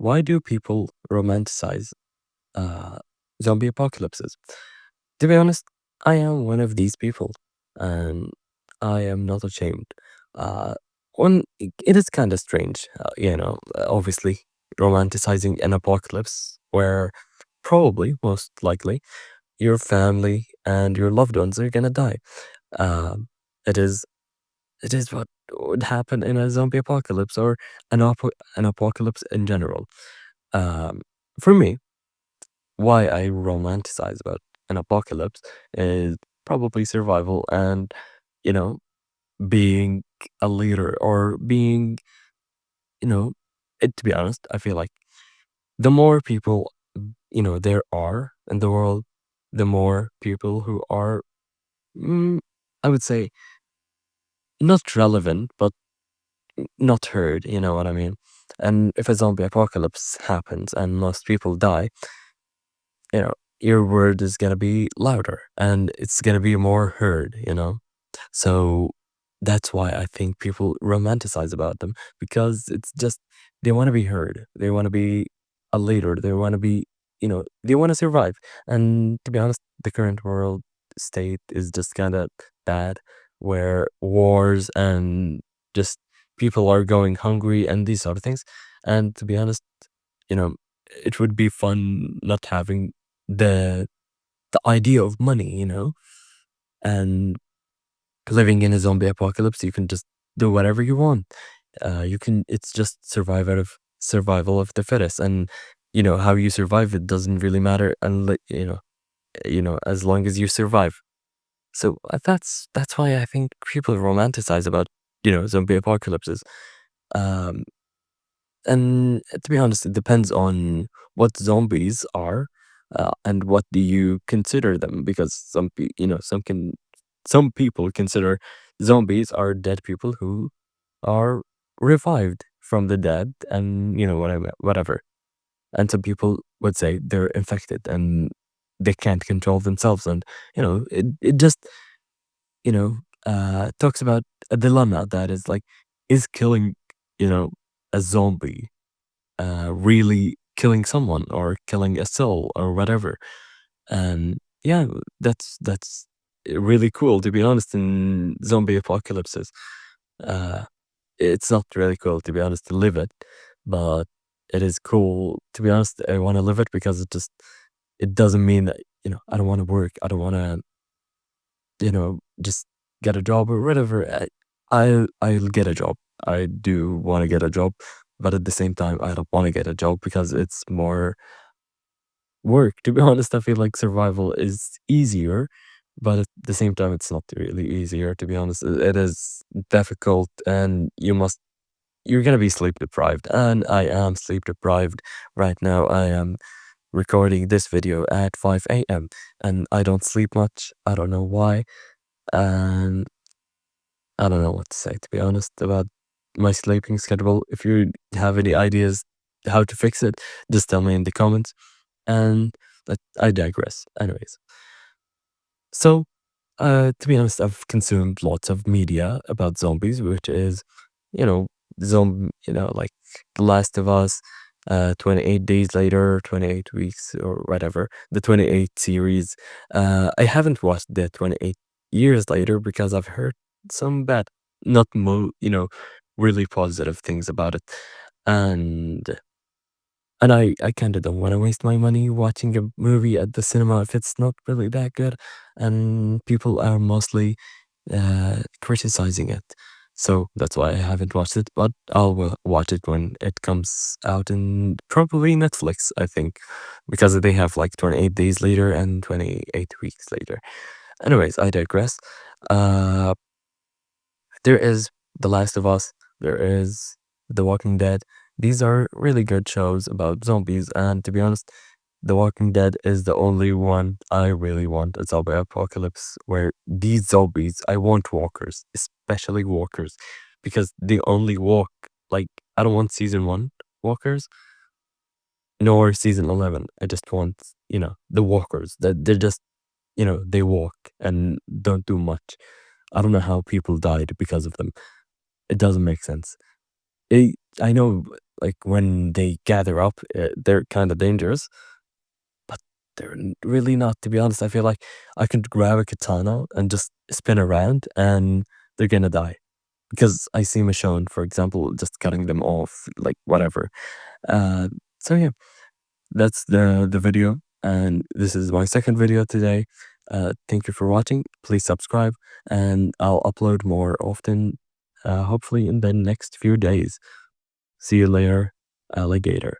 Why do people romanticize uh, zombie apocalypses? To be honest, I am one of these people, and I am not ashamed. Uh, it is kind of strange, obviously romanticizing an apocalypse where probably, most likely, your family and your loved ones are gonna die. Um, it is it is what would happen in a zombie apocalypse or an apocalypse in general. Um, for me, why I romanticize about an apocalypse is probably survival and, you know, being a leader or being, to be honest, I feel like the more people, there are in the world, the more people who are, mm, I would say, not relevant, but not heard, you know what I mean? And if a zombie apocalypse happens and most people die, you know, your word is gonna be louder and it's gonna be more heard. So that's why I think people romanticize about them because it's just they want to be heard. They want to be a leader. They want to be, they want to survive. And to be honest, the current world state is just kind of bad, where wars and just people are going hungry and these sort of things. And to be honest, you know, it would be fun not having the the idea of money, and living in a zombie apocalypse, you can just do whatever you want. It's just survival of the fittest, and how you survive it doesn't really matter, unless as long as you survive. So that's why I think people romanticize about zombie apocalypses. Um, and to be honest, it depends on what zombies are, and what do you consider them, because some people consider zombies are dead people who are revived from the dead, and whatever. And some people would say they're infected and they can't control themselves, and it just you know talks about a dilemma that is like, is killing you know a zombie really killing someone or killing a soul or whatever. And yeah, that's really cool, to be honest. In zombie apocalypses, uh, it's not really cool, to be honest, to live it, but it is cool, to be honest. I want to live it because it doesn't mean that I don't want to work. I don't want to just get a job or whatever. I'll get a job. I do want to get a job, but at the same time, I don't want to get a job because it's more work. To be honest, I feel like survival is easier, but at the same time, it's not really easier. To be honest, it is difficult, and you're gonna be sleep deprived, and I am sleep deprived right now. I am recording this video at 5 a.m. and I don't sleep much. I don't know why, and I don't know what to say, to be honest, about my sleeping schedule. If you have any ideas how to fix it, just tell me in the comments. And I digress. Anyways, so to be honest, I've consumed lots of media about zombies, which is, you know, like The Last of Us, 28 Days Later, 28 Weeks, or whatever, the 28 series. I haven't watched the 28 Years Later because I've heard some bad, not really positive things about it. And I kind of don't want to waste my money watching a movie at the cinema if it's not really that good, and people are mostly criticizing it. So that's why I haven't watched it, but I'll watch it when it comes out in probably Netflix, I think, because they have like 28 days later and 28 weeks later. Anyways, I digress. Uh, there is The Last of Us, there is The Walking Dead. These are really good shows about zombies, and to be honest, The Walking Dead is the only one I really want, a zombie apocalypse where these zombies, I want walkers, especially walkers, because they only walk. Like, I don't want season 1 walkers, nor season 11. I just want, the walkers that they're just, they walk and don't do much. I don't know how people died because of them. It doesn't make sense. I know, like when they gather up, they're kind of dangerous, but they're really not. To be honest, I feel like I could grab a katana and just spin around, and they're gonna die because I see Michonne, for example, just cutting them off, like whatever. Uh, so yeah, that's the video, and this is my second video today. Thank you for watching. Please subscribe, and I'll upload more often, hopefully in the next few days. See you later, alligator.